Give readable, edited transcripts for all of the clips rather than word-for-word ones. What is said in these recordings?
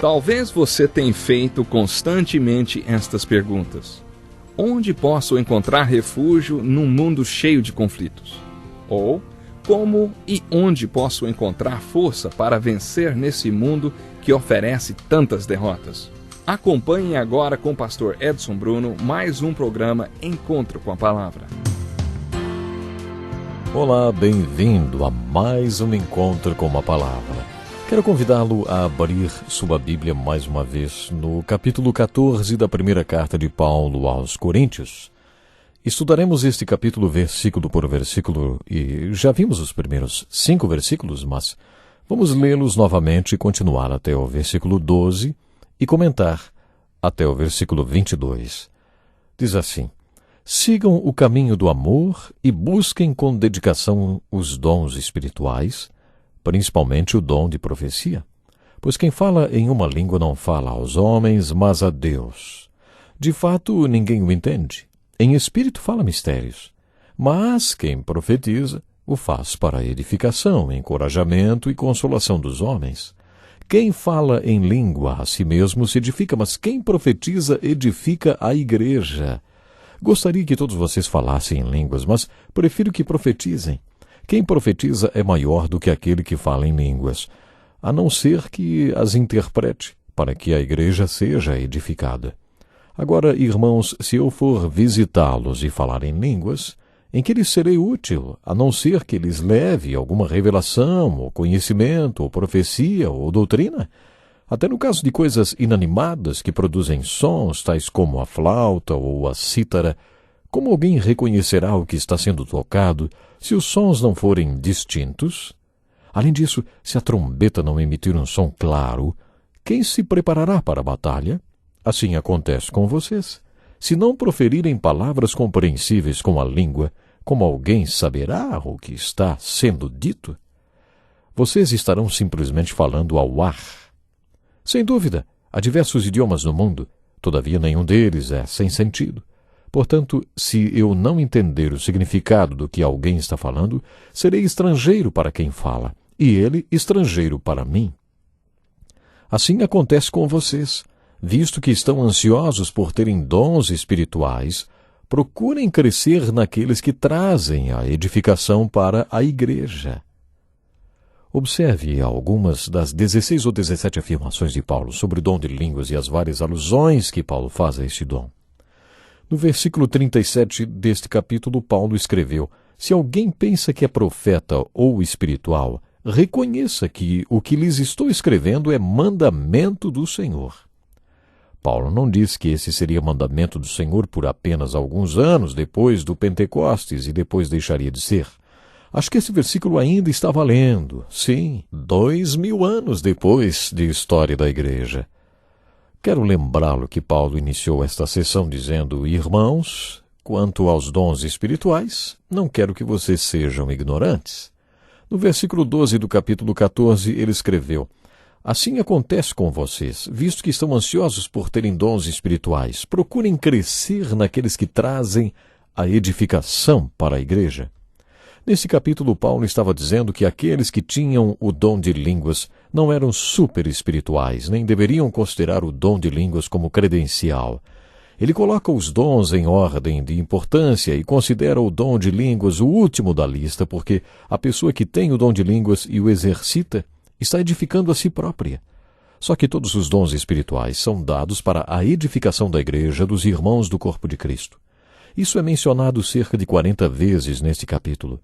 Talvez você tenha feito constantemente estas perguntas. Onde posso encontrar refúgio num mundo cheio de conflitos? Ou, como e onde posso encontrar força para vencer nesse mundo que oferece tantas derrotas? Acompanhe agora com o pastor Edson Bruno mais um programa Encontro com a Palavra. Olá, bem-vindo a mais um Encontro com a Palavra. Quero convidá-lo a abrir sua Bíblia mais uma vez no capítulo 14 da primeira carta de Paulo aos Coríntios. Estudaremos este capítulo versículo por versículo e já vimos os primeiros 5 versículos, mas vamos lê-los novamente e continuar até o versículo 12 e comentar até o versículo 22. Diz assim: sigam o caminho do amor e busquem com dedicação os dons espirituais, principalmente o dom de profecia. Pois quem fala em uma língua não fala aos homens, mas a Deus. De fato, ninguém o entende. Em espírito fala mistérios. Mas quem profetiza o faz para edificação, encorajamento e consolação dos homens. Quem fala em língua a si mesmo se edifica, mas quem profetiza edifica a igreja. Gostaria que todos vocês falassem em línguas, mas prefiro que profetizem. Quem profetiza é maior do que aquele que fala em línguas, a não ser que as interprete, para que a igreja seja edificada. Agora, irmãos, se eu for visitá-los e falar em línguas, em que lhes serei útil, a não ser que lhes leve alguma revelação, ou conhecimento, ou profecia, ou doutrina? Até no caso de coisas inanimadas que produzem sons, tais como a flauta ou a cítara, como alguém reconhecerá o que está sendo tocado se os sons não forem distintos? Além disso, se a trombeta não emitir um som claro, quem se preparará para a batalha? Assim acontece com vocês. Se não proferirem palavras compreensíveis com a língua, como alguém saberá o que está sendo dito? Vocês estarão simplesmente falando ao ar. Sem dúvida, há diversos idiomas no mundo, todavia nenhum deles é sem sentido. Portanto, se eu não entender o significado do que alguém está falando, serei estrangeiro para quem fala, e ele estrangeiro para mim. Assim acontece com vocês. Visto que estão ansiosos por terem dons espirituais, procurem crescer naqueles que trazem a edificação para a igreja. Observe algumas das 16 ou 17 afirmações de Paulo sobre o dom de línguas e as várias alusões que Paulo faz a este dom. No versículo 37 deste capítulo, Paulo escreveu: se alguém pensa que é profeta ou espiritual, reconheça que o que lhes estou escrevendo é mandamento do Senhor. Paulo não diz que esse seria mandamento do Senhor por apenas alguns anos depois do Pentecostes e depois deixaria de ser. Acho que esse versículo ainda está valendo. Sim, 2000 anos depois de história da igreja. Quero lembrá-lo que Paulo iniciou esta sessão dizendo: irmãos, quanto aos dons espirituais, não quero que vocês sejam ignorantes. No versículo 12 do capítulo 14, ele escreveu: assim acontece com vocês, visto que estão ansiosos por terem dons espirituais. Procurem crescer naqueles que trazem a edificação para a igreja. Nesse capítulo, Paulo estava dizendo que aqueles que tinham o dom de línguas não eram super espirituais, nem deveriam considerar o dom de línguas como credencial. Ele coloca os dons em ordem de importância e considera o dom de línguas o último da lista, porque a pessoa que tem o dom de línguas e o exercita está edificando a si própria. Só que todos os dons espirituais são dados para a edificação da igreja, dos irmãos do corpo de Cristo. Isso é mencionado cerca de 40 vezes neste capítulo.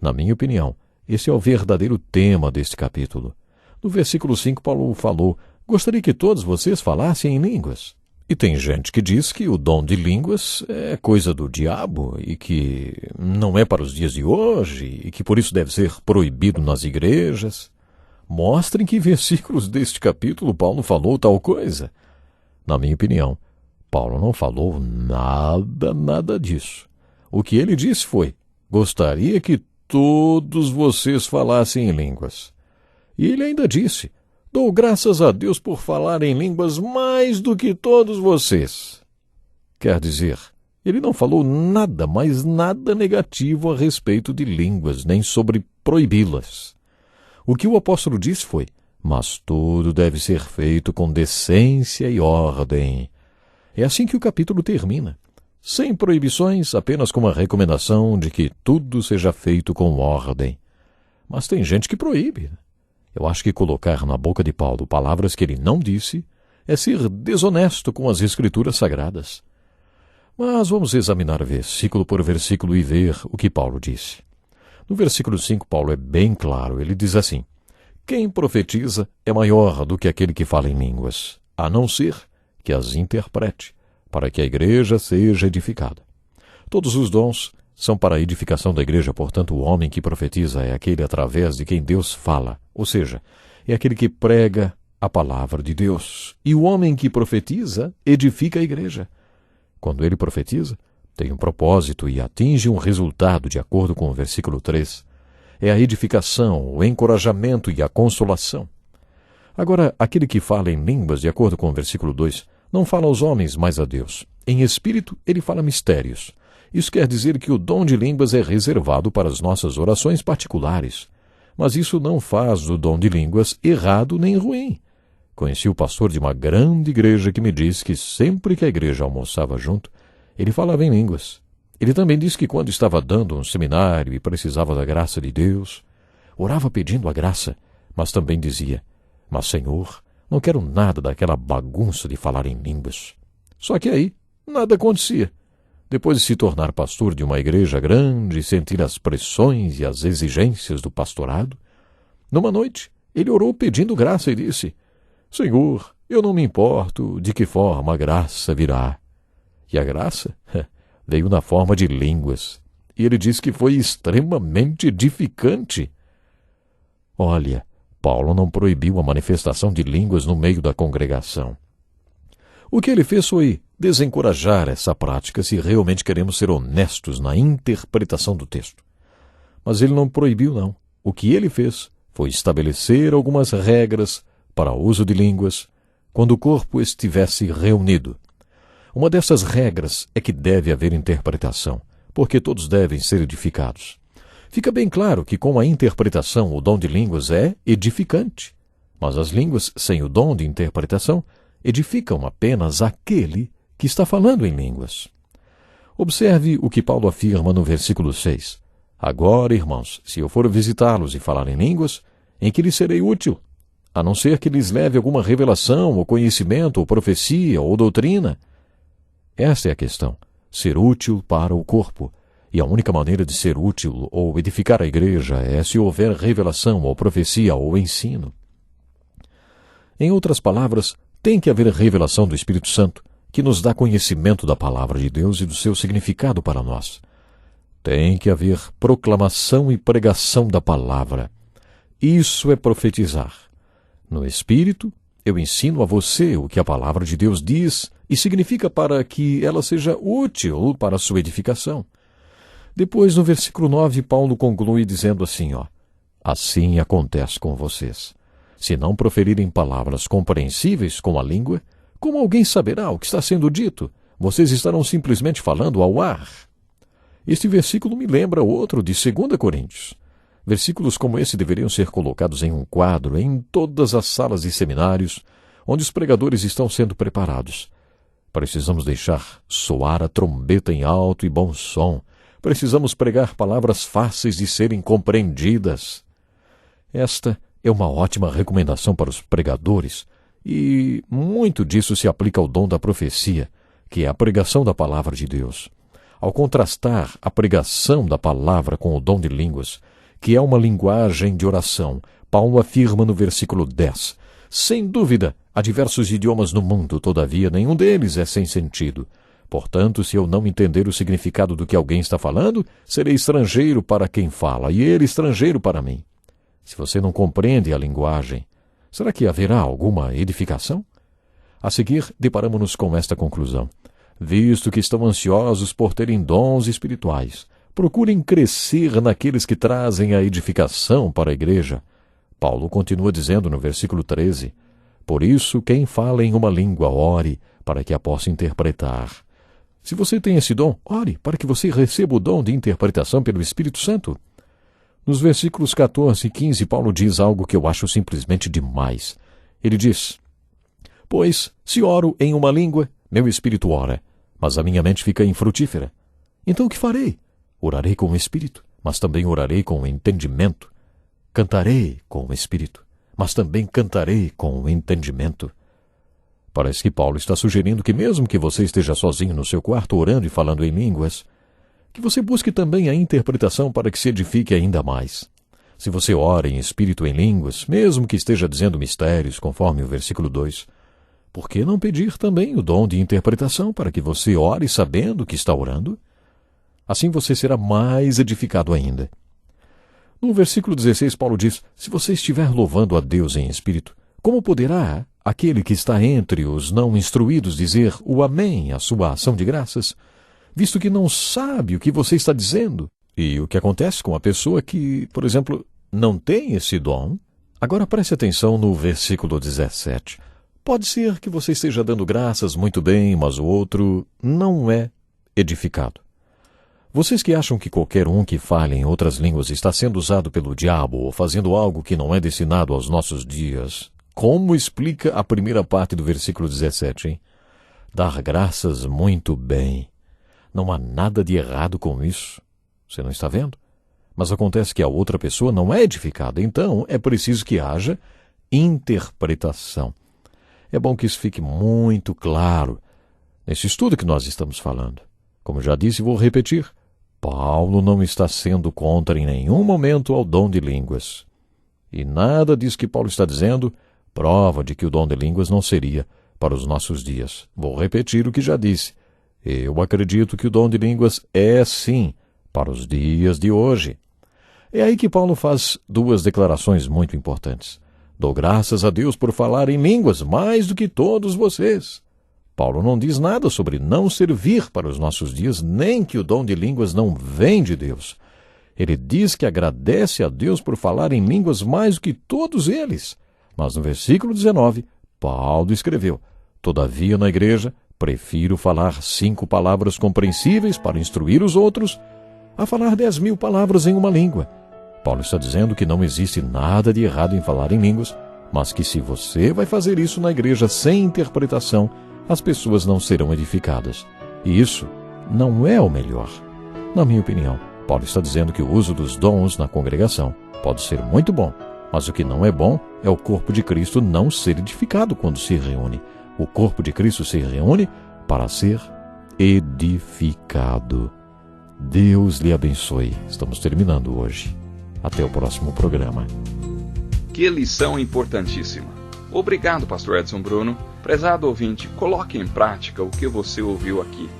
Na minha opinião, esse é o verdadeiro tema deste capítulo. No versículo 5, Paulo falou: gostaria que todos vocês falassem em línguas. E tem gente que diz que o dom de línguas é coisa do diabo e que não é para os dias de hoje e que por isso deve ser proibido nas igrejas. Mostrem que versículos deste capítulo Paulo falou tal coisa. Na minha opinião, Paulo não falou nada disso. O que ele disse foi: gostaria que todos vocês falassem em línguas. E ele ainda disse: dou graças a Deus por falar em línguas mais do que todos vocês. Quer dizer, ele não falou nada, mas nada negativo a respeito de línguas, nem sobre proibi-las. O que o apóstolo disse foi: mas tudo deve ser feito com decência e ordem. É assim que o capítulo termina. Sem proibições, apenas com uma recomendação de que tudo seja feito com ordem. Mas tem gente que proíbe. Eu acho que colocar na boca de Paulo palavras que ele não disse é ser desonesto com as Escrituras Sagradas. Mas vamos examinar versículo por versículo e ver o que Paulo disse. No versículo 5, Paulo é bem claro. Ele diz assim: quem profetiza é maior do que aquele que fala em línguas, a não ser que as interprete, para que a igreja seja edificada. Todos os dons são para a edificação da igreja, portanto, o homem que profetiza é aquele através de quem Deus fala, ou seja, é aquele que prega a palavra de Deus. E o homem que profetiza edifica a igreja. Quando ele profetiza, tem um propósito e atinge um resultado, de acordo com o versículo 3. É a edificação, o encorajamento e a consolação. Agora, aquele que fala em línguas, de acordo com o versículo 2, não fala aos homens, mas a Deus. Em espírito, ele fala mistérios. Isso quer dizer que o dom de línguas é reservado para as nossas orações particulares. Mas isso não faz o dom de línguas errado nem ruim. Conheci o pastor de uma grande igreja que me disse que sempre que a igreja almoçava junto, ele falava em línguas. Ele também disse que quando estava dando um seminário e precisava da graça de Deus, orava pedindo a graça, mas também dizia: mas, Senhor, não quero nada daquela bagunça de falar em línguas. Só que aí, nada acontecia. Depois de se tornar pastor de uma igreja grande e sentir as pressões e as exigências do pastorado, numa noite, ele orou pedindo graça e disse: Senhor, eu não me importo de que forma a graça virá. E a graça veio na forma de línguas. E ele disse que foi extremamente edificante. Olha, Paulo não proibiu a manifestação de línguas no meio da congregação. O que ele fez foi desencorajar essa prática se realmente queremos ser honestos na interpretação do texto. Mas ele não proibiu, não. O que ele fez foi estabelecer algumas regras para o uso de línguas quando o corpo estivesse reunido. Uma dessas regras é que deve haver interpretação, porque todos devem ser edificados. Fica bem claro que com a interpretação o dom de línguas é edificante, mas as línguas sem o dom de interpretação edificam apenas aquele que está falando em línguas. Observe o que Paulo afirma no versículo 6. Agora, irmãos, se eu for visitá-los e falar em línguas, em que lhes serei útil? A não ser que lhes leve alguma revelação, ou conhecimento, ou profecia, ou doutrina. Esta é a questão, ser útil para o corpo. E a única maneira de ser útil ou edificar a igreja é se houver revelação, ou profecia, ou ensino. Em outras palavras, tem que haver revelação do Espírito Santo, que nos dá conhecimento da palavra de Deus e do seu significado para nós. Tem que haver proclamação e pregação da palavra. Isso é profetizar. No Espírito, eu ensino a você o que a palavra de Deus diz e significa para que ela seja útil para a sua edificação. Depois, no versículo 9, Paulo conclui dizendo assim, assim acontece com vocês. Se não proferirem palavras compreensíveis com a língua, como alguém saberá o que está sendo dito? Vocês estarão simplesmente falando ao ar. Este versículo me lembra outro de 2 Coríntios. Versículos como esse deveriam ser colocados em um quadro em todas as salas de seminários onde os pregadores estão sendo preparados. Precisamos deixar soar a trombeta em alto e bom som. Precisamos pregar palavras fáceis de serem compreendidas. Esta é uma ótima recomendação para os pregadores, e muito disso se aplica ao dom da profecia, que é a pregação da palavra de Deus. Ao contrastar a pregação da palavra com o dom de línguas, que é uma linguagem de oração, Paulo afirma no versículo 10, sem dúvida, há diversos idiomas no mundo, todavia nenhum deles é sem sentido. Portanto, se eu não entender o significado do que alguém está falando, serei estrangeiro para quem fala, e ele estrangeiro para mim. Se você não compreende a linguagem, será que haverá alguma edificação? A seguir, deparamos-nos com esta conclusão. Visto que estão ansiosos por terem dons espirituais, procurem crescer naqueles que trazem a edificação para a igreja. Paulo continua dizendo no versículo 13, por isso, quem fala em uma língua, ore para que a possa interpretar. Se você tem esse dom, ore para que você receba o dom de interpretação pelo Espírito Santo. Nos versículos 14 e 15, Paulo diz algo que eu acho simplesmente demais. Ele diz: Pois, se oro em uma língua, meu espírito ora, mas a minha mente fica infrutífera. Então o que farei? Orarei com o espírito, mas também orarei com o entendimento. Cantarei com o espírito, mas também cantarei com o entendimento. Parece que Paulo está sugerindo que mesmo que você esteja sozinho no seu quarto orando e falando em línguas, que você busque também a interpretação para que se edifique ainda mais. Se você ora em espírito em línguas, mesmo que esteja dizendo mistérios, conforme o versículo 2, por que não pedir também o dom de interpretação para que você ore sabendo que está orando? Assim você será mais edificado ainda. No versículo 16, Paulo diz: Se você estiver louvando a Deus em espírito, como poderá aquele que está entre os não instruídos dizer o amém à sua ação de graças, visto que não sabe o que você está dizendo? E o que acontece com a pessoa que, por exemplo, não tem esse dom? Agora preste atenção no versículo 17. Pode ser que você esteja dando graças muito bem, mas o outro não é edificado. Vocês que acham que qualquer um que fale em outras línguas está sendo usado pelo diabo ou fazendo algo que não é destinado aos nossos dias, como explica a primeira parte do versículo 17, hein? Dar graças muito bem. Não há nada de errado com isso. Você não está vendo? Mas acontece que a outra pessoa não é edificada, então é preciso que haja interpretação. É bom que isso fique muito claro nesse estudo que nós estamos falando. Como já disse e vou repetir, Paulo não está sendo contra em nenhum momento ao dom de línguas. E nada disso que Paulo está dizendo prova de que o dom de línguas não seria para os nossos dias. Vou repetir o que já disse. Eu acredito que o dom de línguas é, sim, para os dias de hoje. É aí que Paulo faz duas declarações muito importantes. Dou graças a Deus por falar em línguas mais do que todos vocês. Paulo não diz nada sobre não servir para os nossos dias, nem que o dom de línguas não vem de Deus. Ele diz que agradece a Deus por falar em línguas mais do que todos eles. Mas no versículo 19, Paulo escreveu: Todavia, na igreja, prefiro falar 5 palavras compreensíveis para instruir os outros, a falar 10.000 palavras em uma língua. Paulo está dizendo que não existe nada de errado em falar em línguas, mas que se você vai fazer isso na igreja sem interpretação, as pessoas não serão edificadas. E isso não é o melhor. Na minha opinião, Paulo está dizendo que o uso dos dons na congregação pode ser muito bom, mas o que não é bom é o corpo de Cristo não ser edificado quando se reúne. O corpo de Cristo se reúne para ser edificado. Deus lhe abençoe. Estamos terminando hoje. Até o próximo programa. Que lição importantíssima. Obrigado, pastor Edson Bruno. Prezado ouvinte, coloque em prática o que você ouviu aqui.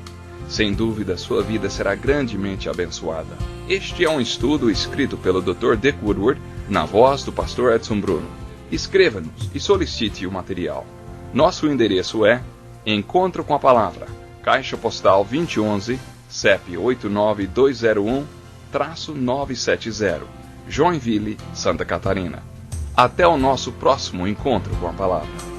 Sem dúvida, sua vida será grandemente abençoada. Este é um estudo escrito pelo Dr. Dick Woodward, na voz do pastor Edson Bruno. Escreva-nos e solicite o material. Nosso endereço é Encontro com a Palavra, Caixa Postal 2011, CEP 89201-970, Joinville, Santa Catarina. Até o nosso próximo encontro com a Palavra.